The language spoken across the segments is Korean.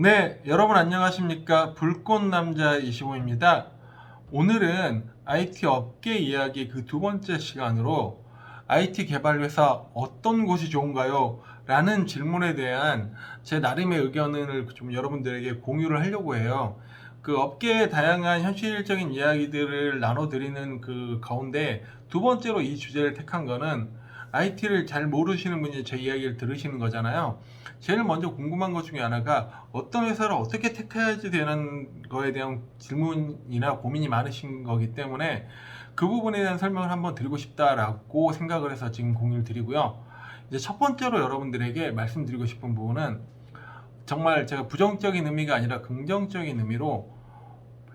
네, 여러분 안녕하십니까? 불꽃남자 25입니다. 오늘은 IT 업계 이야기 그 두 번째 시간으로 IT 개발 회사 어떤 곳이 좋은가요? 라는 질문에 대한 제 나름의 의견을 좀 여러분들에게 공유를 하려고 해요. 그 업계의 다양한 현실적인 이야기들을 나눠드리는 그 가운데 두 번째로 이 주제를 택한 거는 IT를 잘 모르시는 분이 제 이야기를 들으시는 거잖아요. 제일 먼저 궁금한 것 중에 하나가 어떤 회사를 어떻게 택해야지 되는 거에 대한 질문이나 고민이 많으신 거기 때문에 그 부분에 대한 설명을 한번 드리고 싶다라고 생각을 해서 지금 공유를 드리고요. 이제 첫 번째로 여러분들에게 말씀드리고 싶은 부분은 정말 제가 부정적인 의미가 아니라 긍정적인 의미로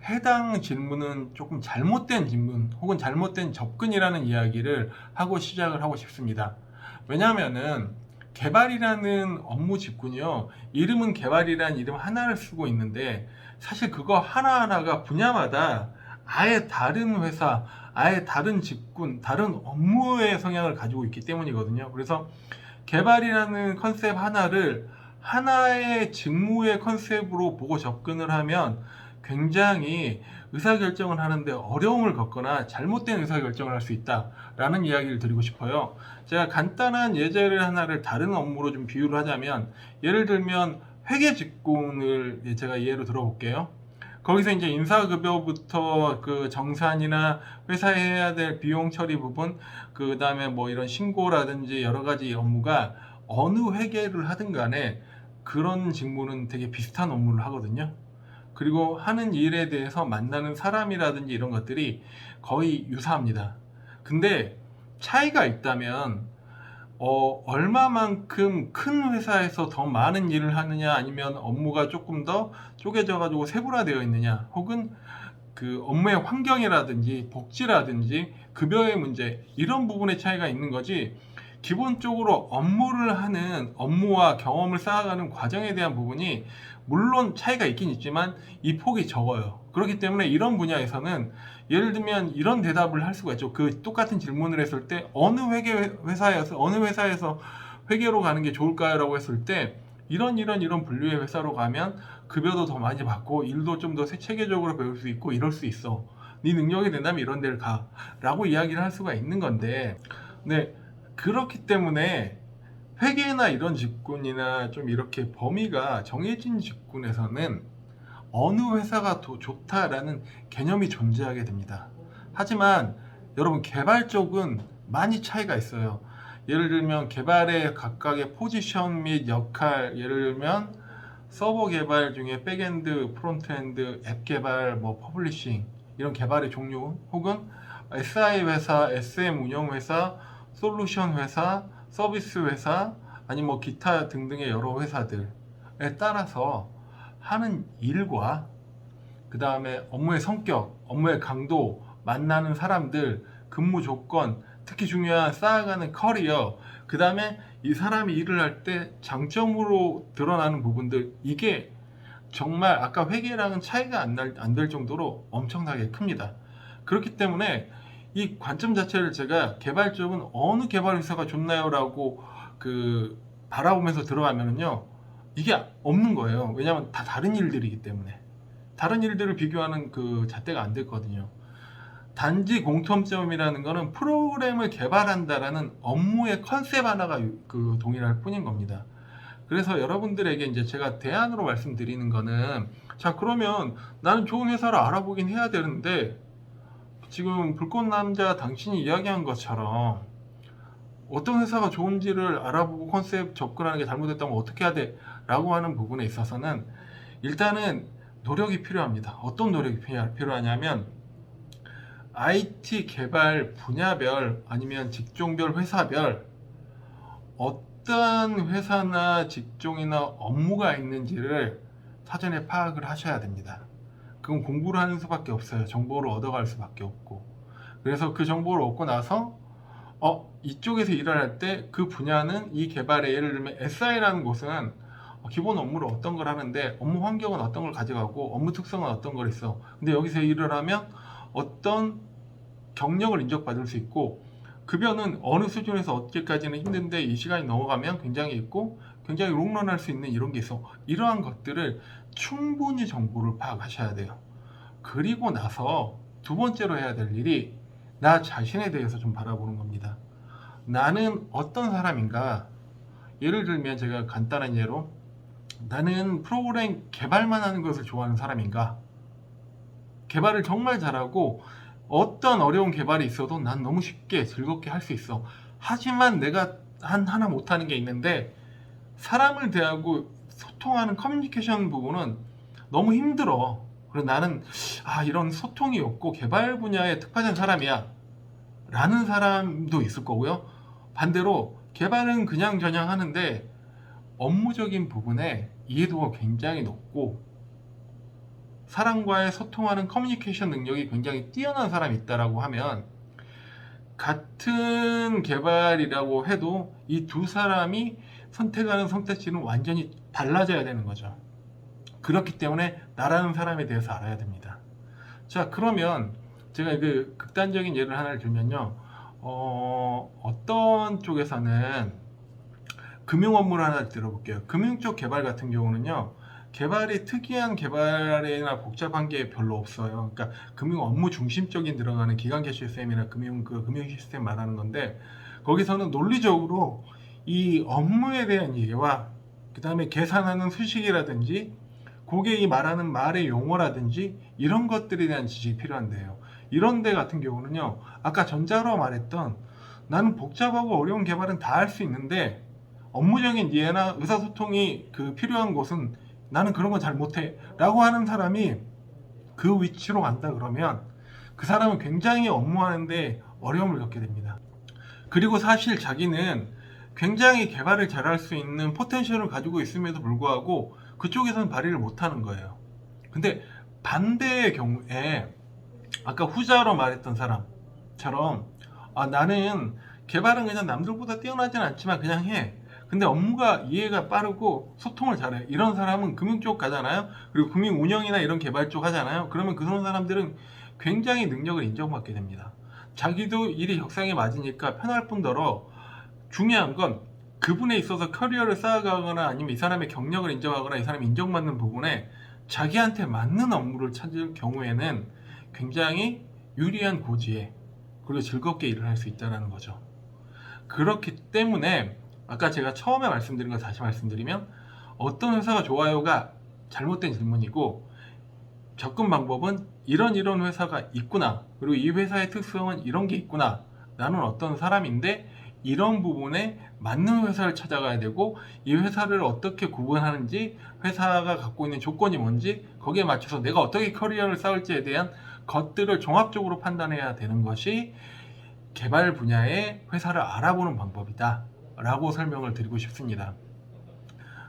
해당 질문은 조금 잘못된 질문 혹은 잘못된 접근이라는 이야기를 하고 시작을 하고 싶습니다. 왜냐하면은 개발이라는 업무 직군이요, 이름은 개발이라는 이름 하나를 쓰고 있는데 사실 그거 하나하나가 분야마다 아예 다른 회사, 아예 다른 직군, 다른 업무의 성향을 가지고 있기 때문이거든요. 그래서 개발이라는 컨셉 하나를 하나의 직무의 컨셉으로 보고 접근을 하면 굉장히 의사결정을 하는데 어려움을 겪거나 잘못된 의사결정을 할 수 있다라는 이야기를 드리고 싶어요. 제가 간단한 예제를 하나를 다른 업무로 좀 비유를 하자면, 예를 들면 회계 직군을 제가 예로 들어볼게요. 거기서 이제 인사급여부터 그 정산이나 회사에 해야 될 비용 처리 부분, 그 다음에 뭐 이런 신고라든지 여러 가지 업무가 어느 회계를 하든 간에 그런 직무는 되게 비슷한 업무를 하거든요. 그리고 하는 일에 대해서 만나는 사람이라든지 이런 것들이 거의 유사합니다. 근데 차이가 있다면 얼마만큼 큰 회사에서 더 많은 일을 하느냐, 아니면 업무가 조금 더 쪼개져 가지고 세분화되어 있느냐, 혹은 그 업무의 환경이라든지 복지라든지 급여의 문제, 이런 부분의 차이가 있는 거지, 기본적으로 업무를 하는, 업무와 경험을 쌓아가는 과정에 대한 부분이 물론 차이가 있긴 있지만 이 폭이 적어요. 그렇기 때문에 이런 분야에서는 예를 들면 이런 대답을 할 수가 있죠. 그 똑같은 질문을 했을 때 어느 회사에서 회계로 가는 게 좋을까요? 라고 했을 때 이런 분류의 회사로 가면 급여도 더 많이 받고 일도 좀 더 체계적으로 배울 수 있고 이럴 수 있어. 네 능력이 된다면 이런 데를 가. 라고 이야기를 할 수가 있는 건데, 네, 그렇기 때문에 회계나 이런 직군이나 좀 이렇게 범위가 정해진 직군에서는 어느 회사가 더 좋다라는 개념이 존재하게 됩니다. 하지만 여러분, 개발 쪽은 많이 차이가 있어요. 예를 들면 개발의 각각의 포지션 및 역할, 예를 들면 서버 개발 중에 백엔드, 프론트엔드, 앱 개발, 뭐 퍼블리싱, 이런 개발의 종류, 혹은 SI 회사, SM 운영 회사, 솔루션 회사, 서비스 회사, 아니 뭐 기타 등등의 여러 회사들에 따라서 하는 일과 그 다음에 업무의 성격, 업무의 강도, 만나는 사람들, 근무 조건, 특히 중요한 쌓아가는 커리어, 그 다음에 이 사람이 일을 할 때 장점으로 드러나는 부분들, 이게 정말 아까 회계랑은 차이가 안 될 정도로 엄청나게 큽니다. 그렇기 때문에 이 관점 자체를 제가 개발 쪽은 어느 개발 회사가 좋나요? 라고 바라보면서 들어가면은요, 이게 없는 거예요. 왜냐하면 다 다른 일들이기 때문에. 다른 일들을 비교하는 그 잣대가 안 됐거든요. 단지 공통점이라는 거는 프로그램을 개발한다라는 업무의 컨셉 하나가 동일할 뿐인 겁니다. 그래서 여러분들에게 이제 제가 대안으로 말씀드리는 거는, 자, 그러면 나는 좋은 회사를 알아보긴 해야 되는데 지금 불꽃남자 당신이 이야기한 것처럼 어떤 회사가 좋은지를 알아보고 컨셉 접근하는 게 잘못됐다면 어떻게 해야 돼? 라고 하는 부분에 있어서는 일단은 노력이 필요합니다. 어떤 노력이 필요하냐면 IT 개발 분야별, 아니면 직종별, 회사별 어떠한 회사나 직종이나 업무가 있는지를 사전에 파악을 하셔야 됩니다. 그건 공부를 하는 수밖에 없어요. 정보를 얻어갈 수밖에 없고. 그래서 그 정보를 얻고 나서 이쪽에서 일을 할 때 그 분야는 이 개발에, 예를 들면 SI라는 곳은 기본 업무를 어떤 걸 하는데 업무 환경은 어떤 걸 가져가고 업무 특성은 어떤 걸 있어. 근데 여기서 일을 하면 어떤 경력을 인정받을 수 있고, 급여는 어느 수준에서 얻기까지는 힘든데 이 시간이 넘어가면 굉장히 있고, 굉장히 롱런할 수 있는 이런 게 있어. 이러한 것들을 충분히 정보를 파악하셔야 돼요. 그리고 나서 두 번째로 해야 될 일이 나 자신에 대해서 좀 바라보는 겁니다. 나는 어떤 사람인가? 예를 들면 제가 간단한 예로 나는 프로그램 개발만 하는 것을 좋아하는 사람인가? 개발을 정말 잘하고 어떤 어려운 개발이 있어도 난 너무 쉽게 즐겁게 할 수 있어. 하지만 내가 하나 못하는 게 있는데 사람을 대하고 소통하는 커뮤니케이션 부분은 너무 힘들어. 그래서 나는 이런 소통이 없고 개발 분야에 특화된 사람이야 라는 사람도 있을 거고요. 반대로 개발은 그냥저냥 하는데 업무적인 부분에 이해도가 굉장히 높고 사람과의 소통하는 커뮤니케이션 능력이 굉장히 뛰어난 사람이 있다라고 하면 같은 개발이라고 해도 이 두 사람이 선택하는 선택지는 완전히 달라져야 되는 거죠. 그렇기 때문에 나라는 사람에 대해서 알아야 됩니다. 자, 그러면 제가 그 극단적인 예를 하나를 들면요. 어떤 쪽에서는 금융 업무를 하나 들어볼게요. 금융 쪽 개발 같은 경우는요. 개발이 특이한 개발이나 복잡한 게 별로 없어요. 그러니까 금융 업무 중심적인 들어가는 기관계 시스템이나 금융 시스템 말하는 건데 거기서는 논리적으로 이 업무에 대한 이해와 그 다음에 계산하는 수식이라든지 고객이 말하는 말의 용어라든지 이런 것들에 대한 지식이 필요한데요. 이런 데 같은 경우는요. 아까 전자로 말했던 나는 복잡하고 어려운 개발은 다 할 수 있는데 업무적인 이해나 의사소통이 필요한 곳은 나는 그런 건 잘 못해 라고 하는 사람이 그 위치로 간다 그러면 그 사람은 굉장히 업무하는데 어려움을 겪게 됩니다. 그리고 사실 자기는 굉장히 개발을 잘할 수 있는 포텐셜을 가지고 있음에도 불구하고 그쪽에서는 발휘를 못하는 거예요. 근데 반대의 경우에 아까 후자로 말했던 사람처럼 나는 개발은 그냥 남들보다 뛰어나진 않지만 그냥 해. 근데 업무가 이해가 빠르고 소통을 잘해. 이런 사람은 금융 쪽 가잖아요. 그리고 금융 운영이나 이런 개발 쪽 하잖아요. 그러면 그런 사람들은 굉장히 능력을 인정받게 됩니다. 자기도 일이 적성에 맞으니까 편할 뿐더러 중요한 건 그분에 있어서 커리어를 쌓아가거나 아니면 이 사람의 경력을 인정하거나 이 사람이 인정받는 부분에 자기한테 맞는 업무를 찾을 경우에는 굉장히 유리한 고지에 그리고 즐겁게 일을 할 수 있다는 거죠. 그렇기 때문에 아까 제가 처음에 말씀드린 거 다시 말씀드리면 어떤 회사가 좋아요가 잘못된 질문이고 접근 방법은 이런 회사가 있구나 그리고 이 회사의 특성은 이런 게 있구나 나는 어떤 사람인데 이런 부분에 맞는 회사를 찾아가야 되고 이 회사를 어떻게 구분하는지 회사가 갖고 있는 조건이 뭔지 거기에 맞춰서 내가 어떻게 커리어를 쌓을지에 대한 것들을 종합적으로 판단해야 되는 것이 개발 분야의 회사를 알아보는 방법이다 라고 설명을 드리고 싶습니다.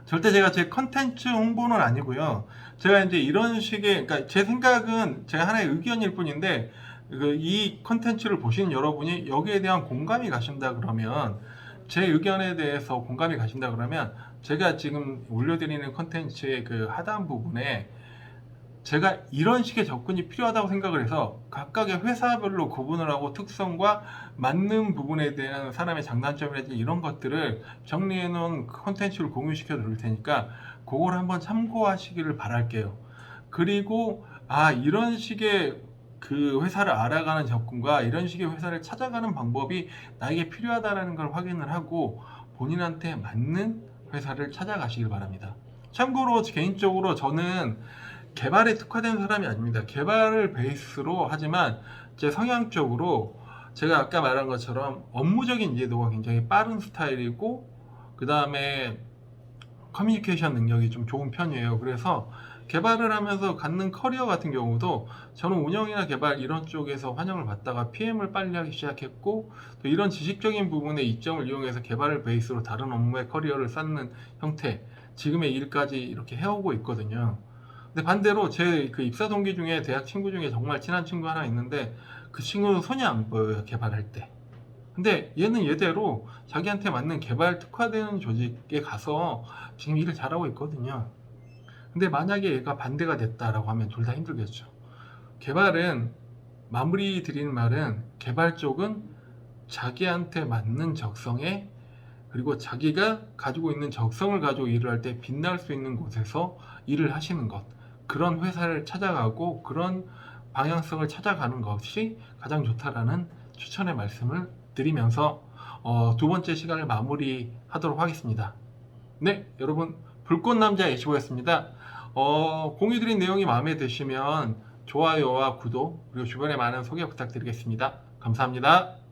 절대 제가 제 컨텐츠 홍보는 아니고요. 제가 이제 이런 식의, 그러니까 제 생각은 제가 하나의 의견일 뿐인데, 이 컨텐츠를 보시는 여러분이 여기에 대한 공감이 가신다 그러면, 제 의견에 대해서 공감이 가신다 그러면, 제가 지금 올려드리는 컨텐츠의 하단 부분에 제가 이런 식의 접근이 필요하다고 생각을 해서 각각의 회사별로 구분을 하고 특성과 맞는 부분에 대한 사람의 장단점이라든지 이런 것들을 정리해 놓은 콘텐츠를 공유시켜 드릴 테니까 그걸 한번 참고하시기를 바랄게요. 그리고 이런 식의 회사를 알아가는 접근과 이런 식의 회사를 찾아가는 방법이 나에게 필요하다는 걸 확인을 하고 본인한테 맞는 회사를 찾아가시길 바랍니다. 참고로 개인적으로 저는 개발에 특화된 사람이 아닙니다. 개발을 베이스로 하지만 제 성향적으로 제가 아까 말한 것처럼 업무적인 이해도가 굉장히 빠른 스타일이고 그 다음에 커뮤니케이션 능력이 좀 좋은 편이에요. 그래서 개발을 하면서 갖는 커리어 같은 경우도 저는 운영이나 개발 이런 쪽에서 환영을 받다가 PM을 빨리 하기 시작했고 또 이런 지식적인 부분의 이점을 이용해서 개발을 베이스로 다른 업무의 커리어를 쌓는 형태 지금의 일까지 이렇게 해오고 있거든요. 근데 반대로 제 입사 동기 중에 대학 친구 중에 정말 친한 친구 하나 있는데 그 친구는 손이 안 보여요, 개발할 때. 근데 얘는 얘대로 자기한테 맞는 개발 특화된 조직에 가서 지금 일을 잘하고 있거든요. 근데 만약에 얘가 반대가 됐다라고 하면 둘 다 힘들겠죠. 개발은 마무리 드리는 말은 개발 쪽은 자기한테 맞는 적성에 그리고 자기가 가지고 있는 적성을 가지고 일을 할 때 빛날 수 있는 곳에서 일을 하시는 것, 그런 회사를 찾아가고 그런 방향성을 찾아가는 것이 가장 좋다라는 추천의 말씀을 드리면서 두 번째 시간을 마무리하도록 하겠습니다. 네, 여러분, 불꽃남자 H5였습니다. 공유드린 내용이 마음에 드시면 좋아요와 구독, 그리고 주변에 많은 소개 부탁드리겠습니다. 감사합니다.